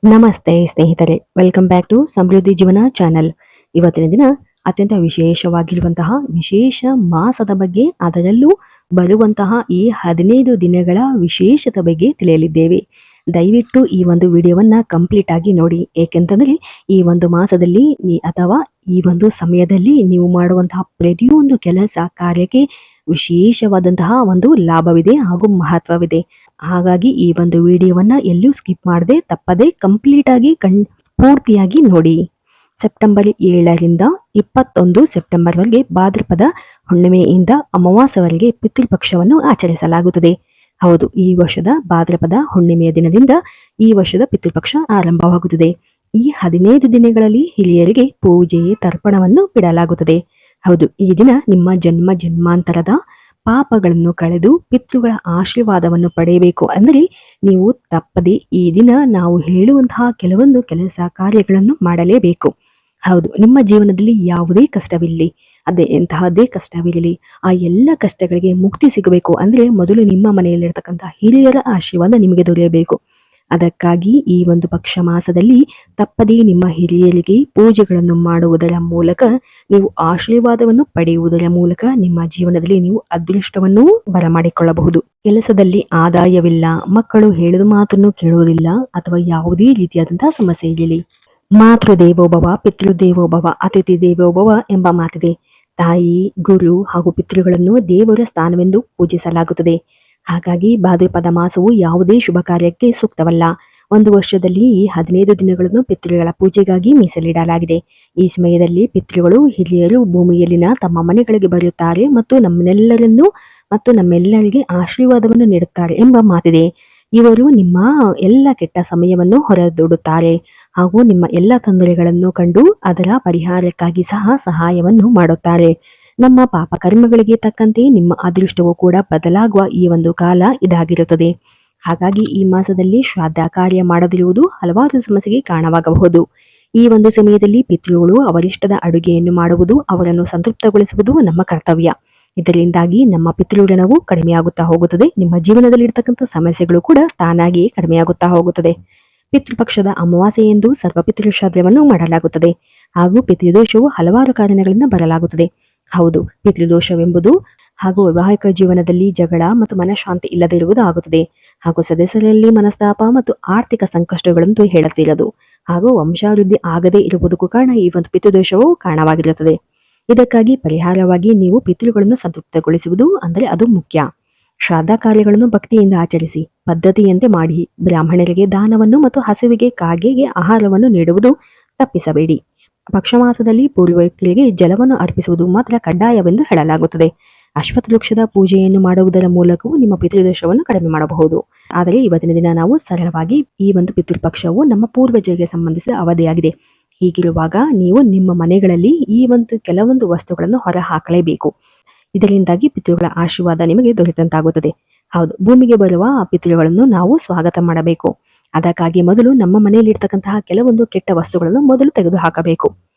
ನಮಸ್ತೆ ಸ್ನೇಹಿತರೆ, welcome back to ಸಮೃದ್ಧಿ ಜೀವನ ಚಾನೆಲ್. ಇವತ್ತಿನ ದಿನ ಅತ್ಯಂತ ವಿಶೇಷವಾಗಿರುವಂತಹ ವಿಶೇಷ ಮಾಸದ ಬಗ್ಗೆ, ಅದರಲ್ಲೂ ಬರುವಂತಹ ಈ 15 ದಿನಗಳ ವಿಶೇಷತೆ ಬಗ್ಗೆ ತಿಳಿಯಲಿದ್ದೇವೆ. ದಯವಿಟ್ಟು ಈ ಒಂದು ವಿಡಿಯೋವನ್ನ ಕಂಪ್ಲೀಟ್ ಆಗಿ ನೋಡಿ. ಏಕೆಂತಂದ್ರೆ ಈ ಒಂದು ಮಾಸದಲ್ಲಿ ಅಥವಾ ಈ ಒಂದು ಸಮಯದಲ್ಲಿ ನೀವು ಮಾಡುವಂತಹ ಪ್ರತಿಯೊಂದು ಕೆಲಸ ಕಾರ್ಯಕ್ಕೆ ವಿಶೇಷವಾದಂತಹ ಒಂದು ಲಾಭವಿದೆ ಹಾಗೂ ಮಹತ್ವವಿದೆ. ಹಾಗಾಗಿ ಈ ಒಂದು ವಿಡಿಯೋವನ್ನ ಎಲ್ಲೂ ಸ್ಕಿಪ್ ಮಾಡದೆ ತಪ್ಪದೆ ಕಂಪ್ಲೀಟ್ ಆಗಿ ಪೂರ್ತಿಯಾಗಿ ನೋಡಿ. ಸೆಪ್ಟೆಂಬರ್ 7ರಿಂದ 21 ಸೆಪ್ಟೆಂಬರ್ವರೆಗೆ ಭಾದ್ರಪದ ಹುಣ್ಣಿಮೆಯಿಂದ ಅಮಾವಾಸ್ಯವರೆಗೆ ಪಿತೃಪಕ್ಷವನ್ನು ಆಚರಿಸಲಾಗುತ್ತದೆ. ಹೌದು, ಈ ವರ್ಷದ ಭಾದ್ರಪದ ಹುಣ್ಣಿಮೆಯ ದಿನದಿಂದ ಈ ವರ್ಷದ ಪಿತೃಪಕ್ಷ ಆರಂಭವಾಗುತ್ತದೆ. ಈ 15 ದಿನಗಳಲ್ಲಿ ಹಿರಿಯರಿಗೆ ಪೂಜೆ ತರ್ಪಣವನ್ನು ಬಿಡಲಾಗುತ್ತದೆ. ಹೌದು, ಈ ದಿನ ನಿಮ್ಮ ಜನ್ಮಾಂತರದ ಪಾಪಗಳನ್ನು ಕಳೆದು ಪಿತೃಗಳ ಆಶೀರ್ವಾದವನ್ನು ಪಡೆಯಬೇಕು ಅಂದರೆ ನೀವು ತಪ್ಪದೆ ಈ ದಿನ ನಾವು ಹೇಳುವಂತಹ ಕೆಲವೊಂದು ಕೆಲಸ ಕಾರ್ಯಗಳನ್ನು ಮಾಡಲೇಬೇಕು. ಹೌದು, ನಿಮ್ಮ ಜೀವನದಲ್ಲಿ ಯಾವುದೇ ಕಷ್ಟವಿರಲಿ, ಅದೇ ಎಂತಹದ್ದೇ ಕಷ್ಟವಿರಲಿ, ಆ ಎಲ್ಲ ಕಷ್ಟಗಳಿಗೆ ಮುಕ್ತಿ ಸಿಗಬೇಕು ಅಂದ್ರೆ ಮೊದಲು ನಿಮ್ಮ ಮನೆಯಲ್ಲಿರ್ತಕ್ಕಂಥ ಹಿರಿಯರ ಆಶೀರ್ವಾದ ನಿಮಗೆ ದೊರೆಯಬೇಕು. ಅದಕ್ಕಾಗಿ ಈ ಒಂದು ಪಕ್ಷ ಮಾಸದಲ್ಲಿ ತಪ್ಪದೇ ನಿಮ್ಮ ಹಿರಿಯರಿಗೆ ಪೂಜೆಗಳನ್ನು ಮಾಡುವುದರ ಮೂಲಕ, ನೀವು ಆಶೀರ್ವಾದವನ್ನು ಪಡೆಯುವುದರ ಮೂಲಕ ನಿಮ್ಮ ಜೀವನದಲ್ಲಿ ನೀವು ಅದೃಷ್ಟವನ್ನು ಬರಮಾಡಿಕೊಳ್ಳಬಹುದು. ಕೆಲಸದಲ್ಲಿ ಆದಾಯವಿಲ್ಲ, ಮಕ್ಕಳು ಹೇಳಿದ ಮಾತನ್ನು ಕೇಳುವುದಿಲ್ಲ, ಅಥವಾ ಯಾವುದೇ ರೀತಿಯಾದಂತಹ ಸಮಸ್ಯೆ ಇರಲಿ, ಮಾತೃದೇವೋಭವ ಪಿತೃದೇವೋಭವ ಅತಿಥಿ ದೇವೋಭವ ಎಂಬ ಮಾತಿದೆ. ತಾಯಿ, ಗುರು ಹಾಗೂ ಪಿತೃಗಳನ್ನು ದೇವರ ಸ್ಥಾನವೆಂದು ಪೂಜಿಸಲಾಗುತ್ತದೆ. ಹಾಗಾಗಿ ಭಾದ್ರಪದ ಮಾಸವು ಯಾವುದೇ ಶುಭ ಕಾರ್ಯಕ್ಕೆ ಸೂಕ್ತವಲ್ಲ. ಒಂದು ವರ್ಷದಲ್ಲಿ ಈ 15 ದಿನಗಳನ್ನು ಪಿತೃಗಳ ಪೂಜೆಗಾಗಿ ಮೀಸಲಿಡಲಾಗಿದೆ. ಈ ಸಮಯದಲ್ಲಿ ಪಿತೃಗಳು ಹಿರಿಯರು ಭೂಮಿಯಲ್ಲಿನ ತಮ್ಮ ಮನೆಗಳಿಗೆ ಬರುತ್ತಾರೆ ಮತ್ತು ನಮ್ಮೆಲ್ಲರಿಗೆ ಆಶೀರ್ವಾದವನ್ನು ನೀಡುತ್ತಾರೆ ಎಂಬ ಮಾತಿದೆ. ಇವರು ನಿಮ್ಮ ಎಲ್ಲ ಕೆಟ್ಟ ಸಮಯವನ್ನು ಹೊರದೂಡುತ್ತಾರೆ ಹಾಗೂ ನಿಮ್ಮ ಎಲ್ಲ ತೊಂದರೆಗಳನ್ನು ಕಂಡು ಅದರ ಪರಿಹಾರಕ್ಕಾಗಿ ಸಹಾಯವನ್ನು ಮಾಡುತ್ತಾರೆ. ನಮ್ಮ ಪಾಪ ಕರ್ಮಗಳಿಗೆ ತಕ್ಕಂತೆ ನಿಮ್ಮ ಅದೃಷ್ಟವು ಕೂಡ ಬದಲಾಗುವ ಈ ಒಂದು ಕಾಲ ಇದಾಗಿರುತ್ತದೆ. ಹಾಗಾಗಿ ಈ ಮಾಸದಲ್ಲಿ ಶ್ರಾದ್ದ ಕಾರ್ಯ ಮಾಡದಿರುವುದು ಹಲವಾರು ಸಮಸ್ಯೆಗೆ ಕಾರಣವಾಗಬಹುದು. ಈ ಒಂದು ಸಮಯದಲ್ಲಿ ಪಿತೃಗಳು ಅವರಿಷ್ಟದ ಅಡುಗೆಯನ್ನು ಮಾಡುವುದು, ಅವರನ್ನು ಸಂತೃಪ್ತಗೊಳಿಸುವುದು ನಮ್ಮ ಕರ್ತವ್ಯ. ಇದರಿಂದಾಗಿ ನಮ್ಮ ಪಿತೃಋಣವು ಕಡಿಮೆಯಾಗುತ್ತಾ ಹೋಗುತ್ತದೆ. ನಿಮ್ಮ ಜೀವನದಲ್ಲಿ ಇರತಕ್ಕಂಥ ಸಮಸ್ಯೆಗಳು ಕೂಡ ತಾನಾಗಿಯೇ ಕಡಿಮೆಯಾಗುತ್ತಾ ಹೋಗುತ್ತದೆ. ಪಿತೃಪಕ್ಷದ ಅಮಾವಾಸ್ಯೆ ಎಂದು ಸರ್ವಪಿತೃ ಶ್ರಾದ್ದವನ್ನು ಮಾಡಲಾಗುತ್ತದೆ ಹಾಗೂ ಪಿತೃದೋಷವು ಹಲವಾರು ಕಾರಣಗಳಿಂದ ಬರಲಾಗುತ್ತದೆ. ಹೌದು, ಪಿತೃದೋಷವೆಂಬುದು ಹಾಗೂ ವೈವಾಹಿಕ ಜೀವನದಲ್ಲಿ ಜಗಳ ಮತ್ತು ಮನಃಶಾಂತಿ ಇಲ್ಲದಿರುವುದು ಆಗುತ್ತದೆ, ಹಾಗೂ ಸದಸ್ಯರಲ್ಲಿ ಮನಸ್ತಾಪ ಮತ್ತು ಆರ್ಥಿಕ ಸಂಕಷ್ಟಗಳಂತೂ ಹೇಳುತ್ತಿರದು, ಹಾಗೂ ವಂಶಾವೃದ್ಧಿ ಆಗದೇ ಇರುವುದಕ್ಕೂ ಕಾರಣ ಈ ಒಂದು ಪಿತೃದೋಷವು ಕಾರಣವಾಗಿರುತ್ತದೆ. ಇದಕ್ಕಾಗಿ ಪರಿಹಾರವಾಗಿ ನೀವು ಪಿತೃಗಳನ್ನು ಸಂತೃಪ್ತಗೊಳಿಸುವುದು ಅಂದರೆ ಅದು ಮುಖ್ಯ. ಶ್ರಾದ್ದ ಕಾರ್ಯಗಳನ್ನು ಭಕ್ತಿಯಿಂದ ಆಚರಿಸಿ, ಪದ್ಧತಿಯಂತೆ ಮಾಡಿ, ಬ್ರಾಹ್ಮಣರಿಗೆ ದಾನವನ್ನು ಮತ್ತು ಹಸುವಿಗೆ ಕಾಗೆಗೆ ಆಹಾರವನ್ನು ನೀಡುವುದು ತಪ್ಪಿಸಬೇಡಿ. ಪಕ್ಷಮಾಸದಲ್ಲಿ ಪೂರ್ವಜರಿಗೆ ಜಲವನ್ನು ಅರ್ಪಿಸುವುದು ಮಾತ್ರ ಕಡ್ಡಾಯವೆಂದು ಹೇಳಲಾಗುತ್ತದೆ. ಅಶ್ವತ್ಥ ವೃಕ್ಷದ ಪೂಜೆಯನ್ನು ಮಾಡುವುದರ ಮೂಲಕವೂ ನಿಮ್ಮ ಪಿತೃದೋಷವನ್ನು ಕಡಿಮೆ ಮಾಡಬಹುದು. ಆದರೆ ಇವತ್ತಿನ ದಿನ ನಾವು ಸರಳವಾಗಿ ಈ ಒಂದು ಪಿತೃಪಕ್ಷವು ನಮ್ಮ ಪೂರ್ವಜರಿಗೆ ಸಂಬಂಧಿಸಿದ ಅವಧಿಯಾಗಿದೆ. ಹೀಗಿರುವಾಗ ನೀವು ನಿಮ್ಮ ಮನೆಗಳಲ್ಲಿ ಈ ಒಂದು ಕೆಲವೊಂದು ವಸ್ತುಗಳನ್ನು ಹೊರ ಹಾಕಲೇಬೇಕು. ಇದರಿಂದಾಗಿ ಪಿತೃಗಳ ಆಶೀರ್ವಾದ ನಿಮಗೆ ದೊರೆತಂತಾಗುತ್ತದೆ. ಹೌದು, ಭೂಮಿಗೆ ಬರುವ ಪಿತೃಗಳನ್ನು ನಾವು ಸ್ವಾಗತ ಮಾಡಬೇಕು. ಅದಕ್ಕಾಗಿ ಮೊದಲು ನಮ್ಮ ಮನೆಯಲ್ಲಿ ಇರ್ತಕ್ಕಂತಹ ಕೆಲವೊಂದು ಕೆಟ್ಟ ವಸ್ತುಗಳನ್ನು ಮೊದಲು ತೆಗೆದು ಹಾಕಬೇಕು.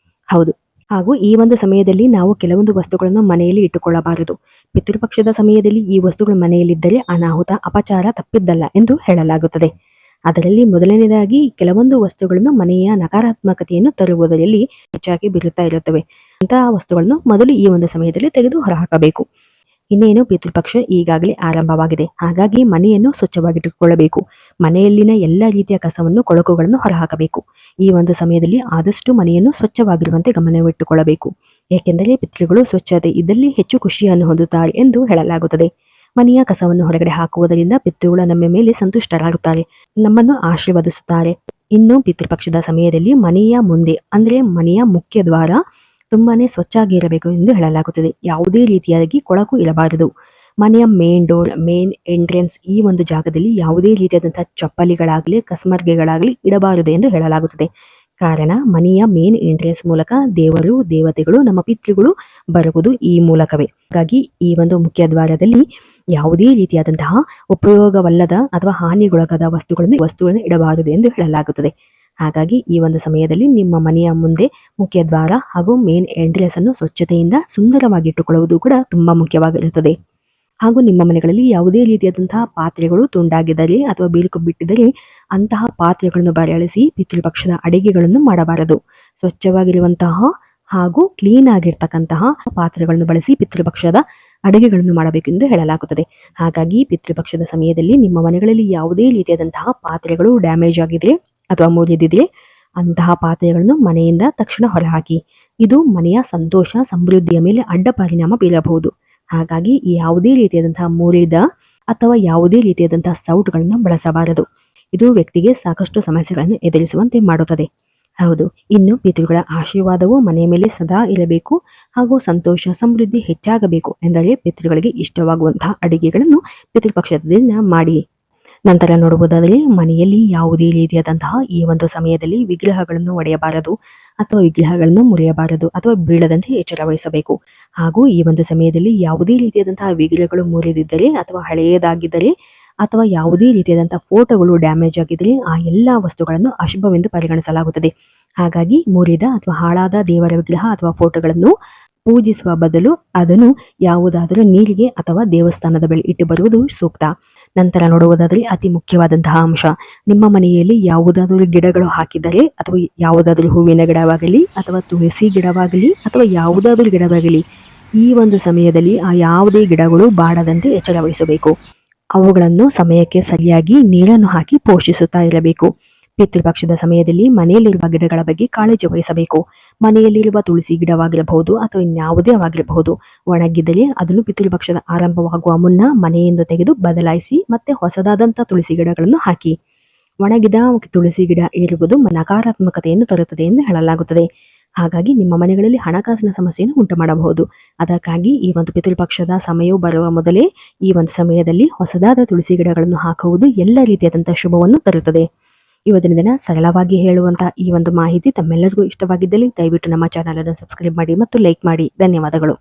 ಹೌದು, ಹಾಗೂ ಈ ಒಂದು ಸಮಯದಲ್ಲಿ ನಾವು ಕೆಲವೊಂದು ವಸ್ತುಗಳನ್ನು ಮನೆಯಲ್ಲಿ ಇಟ್ಟುಕೊಳ್ಳಬಾರದು. ಪಿತೃಪಕ್ಷದ ಸಮಯದಲ್ಲಿ ಈ ವಸ್ತುಗಳು ಮನೆಯಲ್ಲಿದ್ದರೆ ಅನಾಹುತ ಅಪಚಾರ ತಪ್ಪಿದ್ದಲ್ಲ ಎಂದು ಹೇಳಲಾಗುತ್ತದೆ. ಅದರಲ್ಲಿ ಮೊದಲನೇದಾಗಿ ಕೆಲವೊಂದು ವಸ್ತುಗಳನ್ನು ಮನೆಯ ನಕಾರಾತ್ಮಕತೆಯನ್ನು ತರುವುದರಲ್ಲಿ ಹೆಚ್ಚಾಗಿ ಬೀರುತ್ತಾ ಇರುತ್ತವೆ. ಅಂತಹ ವಸ್ತುಗಳನ್ನು ಮೊದಲು ಈ ಒಂದು ಸಮಯದಲ್ಲಿ ತೆಗೆದು ಹೊರಹಾಕಬೇಕು. ಇನ್ನೇನು ಪಿತೃಪಕ್ಷ ಈಗಾಗಲೇ ಆರಂಭವಾಗಿದೆ. ಹಾಗಾಗಿ ಮನೆಯನ್ನು ಸ್ವಚ್ಛವಾಗಿಟ್ಟುಕೊಳ್ಳಬೇಕು. ಮನೆಯಲ್ಲಿನ ಎಲ್ಲ ರೀತಿಯ ಕಸವನ್ನು ಕೊಳಕುಗಳನ್ನು ಹೊರಹಾಕಬೇಕು. ಈ ಒಂದು ಸಮಯದಲ್ಲಿ ಆದಷ್ಟು ಮನೆಯನ್ನು ಸ್ವಚ್ಛವಾಗಿರುವಂತೆ ಗಮನವಿಟ್ಟುಕೊಳ್ಳಬೇಕು. ಏಕೆಂದರೆ ಪಿತೃಗಳು ಸ್ವಚ್ಛತೆ ಇದ್ದಲ್ಲಿ ಹೆಚ್ಚು ಖುಷಿಯನ್ನು ಹೊಂದುತ್ತಾರೆ ಎಂದು ಹೇಳಲಾಗುತ್ತದೆ. ಮನೆಯ ಕಸವನ್ನು ಹೊರಗಡೆ ಹಾಕುವುದರಿಂದ ಪಿತೃಗಳು ನಮ್ಮ ಮೇಲೆ ಸಂತುಷ್ಟರಾಗುತ್ತಾರೆ, ನಮ್ಮನ್ನು ಆಶೀರ್ವದಿಸುತ್ತಾರೆ. ಇನ್ನು ಪಿತೃಪಕ್ಷದ ಸಮಯದಲ್ಲಿ ಮನೆಯ ಮುಂದೆ ಅಂದ್ರೆ ಮನೆಯ ಮುಖ್ಯ ದ್ವಾರ ತುಂಬಾನೇ ಸ್ವಚ್ಛಾಗಿರಬೇಕು ಎಂದು ಹೇಳಲಾಗುತ್ತದೆ. ಯಾವುದೇ ರೀತಿಯಾಗಿ ಕೊಳಕು ಇರಬಾರದು. ಮನೆಯ ಮೇನ್ ಡೋರ್, ಮೇನ್ ಎಂಟ್ರೆನ್ಸ್ ಈ ಒಂದು ಜಾಗದಲ್ಲಿ ಯಾವುದೇ ರೀತಿಯಾದಂತಹ ಚಪ್ಪಲಿಗಳಾಗಲಿ ಕಸ್ಮರ್ಗೆಗಳಾಗಲಿ ಇಡಬಾರದು ಎಂದು ಹೇಳಲಾಗುತ್ತದೆ. ಕಾರಣ ಮನೆಯ ಮೇನ್ ಎಂಟ್ರೆನ್ಸ್ ಮೂಲಕ ದೇವರು ದೇವತೆಗಳು ನಮ್ಮ ಪಿತೃಗಳು ಬರುವುದು ಈ ಮೂಲಕವೇ. ಹಾಗಾಗಿ ಈ ಒಂದು ಮುಖ್ಯ ದ್ವಾರದಲ್ಲಿ ಯಾವುದೇ ರೀತಿಯಾದಂತಹ ಉಪಯೋಗವಲ್ಲದ ಅಥವಾ ಹಾನಿಗೊಳಗಾದ ವಸ್ತುಗಳನ್ನು ಇಡಬಾರದು ಎಂದು ಹೇಳಲಾಗುತ್ತದೆ. ಹಾಗಾಗಿ ಈ ಒಂದು ಸಮಯದಲ್ಲಿ ನಿಮ್ಮ ಮನೆಯ ಮುಂದೆ ಮುಖ್ಯ ದ್ವಾರ ಹಾಗೂ ಮೇನ್ ಎಂಟ್ರೆನ್ಸ್ ಅನ್ನು ಸ್ವಚ್ಛತೆಯಿಂದ ಸುಂದರವಾಗಿ ಇಟ್ಟುಕೊಳ್ಳುವುದು ಕೂಡ ತುಂಬಾ ಮುಖ್ಯವಾಗಿರುತ್ತದೆ. ಹಾಗೂ ನಿಮ್ಮ ಮನೆಗಳಲ್ಲಿ ಯಾವುದೇ ರೀತಿಯಾದಂತಹ ಪಾತ್ರೆಗಳು ತುಂಡಾಗಿದ್ದರೆ ಅಥವಾ ಬೀಳ್ಕು ಬಿಟ್ಟಿದ್ದರೆ ಅಂತಹ ಪಾತ್ರೆಗಳನ್ನು ಬರಳಿಸಿ ಪಿತೃಪಕ್ಷದ ಅಡಿಗೆಗಳನ್ನು ಮಾಡಬಾರದು. ಸ್ವಚ್ಛವಾಗಿರುವಂತಹ ಹಾಗೂ ಕ್ಲೀನ್ ಆಗಿರ್ತಕ್ಕಂತಹ ಪಾತ್ರೆಗಳನ್ನು ಬಳಸಿ ಪಿತೃಪಕ್ಷದ ಅಡುಗೆಗಳನ್ನು ಮಾಡಬೇಕೆಂದು ಹೇಳಲಾಗುತ್ತದೆ. ಹಾಗಾಗಿ ಪಿತೃಪಕ್ಷದ ಸಮಯದಲ್ಲಿ ನಿಮ್ಮ ಮನೆಗಳಲ್ಲಿ ಯಾವುದೇ ರೀತಿಯಾದಂತಹ ಪಾತ್ರೆಗಳು ಡ್ಯಾಮೇಜ್ ಆಗಿದ್ರೆ ಅಥವಾ ಮುರಿದಿದ್ರೆ ಅಂತಹ ಪಾತ್ರೆಗಳನ್ನು ಮನೆಯಿಂದ ತಕ್ಷಣ ಹೊರಹಾಕಿ. ಇದು ಮನೆಯ ಸಂತೋಷ ಸಮೃದ್ಧಿಯ ಮೇಲೆ ಅಡ್ಡ ಪರಿಣಾಮ ಬೀರಬಹುದು. ಹಾಗಾಗಿ ಯಾವುದೇ ರೀತಿಯಾದಂತಹ ಮುರಿದ ಅಥವಾ ಯಾವುದೇ ರೀತಿಯಾದಂತಹ ಸೌಟ್ಗಳನ್ನು ಬಳಸಬಾರದು. ಇದು ವ್ಯಕ್ತಿಗೆ ಸಾಕಷ್ಟು ಸಮಸ್ಯೆಗಳನ್ನು ಎದುರಿಸುವಂತೆ ಮಾಡುತ್ತದೆ. ಹೌದು, ಇನ್ನು ಪಿತೃಗಳ ಆಶೀರ್ವಾದವು ಮನೆಯ ಮೇಲೆ ಸದಾ ಇರಬೇಕು ಹಾಗೂ ಸಂತೋಷ ಸಮೃದ್ಧಿ ಹೆಚ್ಚಾಗಬೇಕು ಎಂದರೆ ಪಿತೃಗಳಿಗೆ ಇಷ್ಟವಾಗುವಂತಹ ಅಡುಗೆಗಳನ್ನು ಪಿತೃಪಕ್ಷದ ದಿನ ಮಾಡಿ. ನಂತರ ನೋಡುವುದಾದರೆ ಮನೆಯಲ್ಲಿ ಯಾವುದೇ ರೀತಿಯಾದಂತಹ ಈ ಒಂದು ಸಮಯದಲ್ಲಿ ವಿಗ್ರಹಗಳನ್ನು ಒಡೆಯಬಾರದು ಅಥವಾ ವಿಗ್ರಹಗಳನ್ನು ಮುರಿಯಬಾರದು ಅಥವಾ ಬೀಳದಂತೆ ಎಚ್ಚರ ವಹಿಸಬೇಕು. ಹಾಗೂ ಈ ಒಂದು ಸಮಯದಲ್ಲಿ ಯಾವುದೇ ರೀತಿಯಾದಂತಹ ವಿಗ್ರಹಗಳು ಮುರಿದಿದ್ದರೆ ಅಥವಾ ಹಳೆಯದಾಗಿದ್ದರೆ ಅಥವಾ ಯಾವುದೇ ರೀತಿಯಾದಂತಹ ಫೋಟೋಗಳು ಡ್ಯಾಮೇಜ್ ಆಗಿದ್ದರೆ ಆ ಎಲ್ಲಾ ವಸ್ತುಗಳನ್ನು ಅಶುಭವೆಂದು ಪರಿಗಣಿಸಲಾಗುತ್ತದೆ. ಹಾಗಾಗಿ ಮುರಿದ ಅಥವಾ ಹಾಳಾದ ದೇವರ ವಿಗ್ರಹ ಅಥವಾ ಫೋಟೋಗಳನ್ನು ಪೂಜಿಸುವ ಬದಲು ಅದನ್ನು ಯಾವುದಾದರೂ ನೀರಿಗೆ ಅಥವಾ ದೇವಸ್ಥಾನದ ಬಳಿ ಇಟ್ಟು ಬರುವುದು ಸೂಕ್ತ. ನಂತರ ನೋಡುವುದಾದರೆ ಅತಿ ಮುಖ್ಯವಾದಂತಹ ಅಂಶ, ನಿಮ್ಮ ಮನೆಯಲ್ಲಿ ಯಾವುದಾದರೂ ಗಿಡಗಳು ಹಾಕಿದರೆ ಅಥವಾ ಯಾವುದಾದರೂ ಹೂವಿನ ಗಿಡವಾಗಲಿ ಅಥವಾ ತುಳಸಿ ಗಿಡವಾಗಲಿ ಅಥವಾ ಯಾವುದಾದರೂ ಗಿಡವಾಗಲಿ ಈ ಒಂದು ಸಮಯದಲ್ಲಿ ಆ ಯಾವುದೇ ಗಿಡಗಳು ಬಾಡದಂತೆ ಎಚ್ಚರ ವಹಿಸಬೇಕು. ಅವುಗಳನ್ನು ಸಮಯಕ್ಕೆ ಸರಿಯಾಗಿ ನೀರನ್ನು ಹಾಕಿ ಪೋಷಿಸುತ್ತಾ ಇರಬೇಕು. ಪಿತೃಪಕ್ಷದ ಸಮಯದಲ್ಲಿ ಮನೆಯಲ್ಲಿರುವ ಗಿಡಗಳ ಬಗ್ಗೆ ಕಾಳಜಿ ವಹಿಸಬೇಕು. ಮನೆಯಲ್ಲಿರುವ ತುಳಸಿ ಗಿಡವಾಗಿರಬಹುದು ಅಥವಾ ಇನ್ಯಾವುದೇ ಆಗಿರಬಹುದು, ಒಣಗಿದ್ದರೆ ಅದನ್ನು ಪಿತೃಪಕ್ಷದ ಆರಂಭವಾಗುವ ಮುನ್ನ ಮನೆಯಿಂದ ತೆಗೆದು ಬದಲಾಯಿಸಿ ಮತ್ತೆ ಹೊಸದಾದಂತಹ ತುಳಸಿ ಗಿಡಗಳನ್ನು ಹಾಕಿ. ಒಣಗಿದ ತುಳಸಿ ಗಿಡ ಇರುವುದು ನಕಾರಾತ್ಮಕತೆಯನ್ನು ತರುತ್ತದೆ ಎಂದು ಹೇಳಲಾಗುತ್ತದೆ. ಹಾಗಾಗಿ ನಿಮ್ಮ ಮನೆಗಳಲ್ಲಿ ಹಣಕಾಸಿನ ಸಮಸ್ಯೆಯನ್ನು ಉಂಟು ಮಾಡಬಹುದು. ಅದಕ್ಕಾಗಿ ಈ ಒಂದು ಪಿತೃಪಕ್ಷದ ಸಮಯವು ಬರುವ ಮೊದಲೇ ಈ ಒಂದು ಸಮಯದಲ್ಲಿ ಹೊಸದಾದ ತುಳಸಿ ಗಿಡಗಳನ್ನು ಹಾಕುವುದು ಎಲ್ಲ ರೀತಿಯಾದಂತಹ ಶುಭವನ್ನು ತರುತ್ತದೆ. ಇವತ್ತಿನ ದಿನ ಸರಳವಾಗಿ ಹೇಳುವಂತಹ ಈ ಒಂದು ಮಾಹಿತಿ ತಮ್ಮೆಲ್ಲರಿಗೂ ಇಷ್ಟವಾಗಿದ್ದಲ್ಲಿ ದಯವಿಟ್ಟು ನಮ್ಮ ಚಾನಲ್ ಅನ್ನು ಸಬ್ಸ್ಕ್ರೈಬ್ ಮಾಡಿ ಮತ್ತು ಲೈಕ್ ಮಾಡಿ. ಧನ್ಯವಾದಗಳು.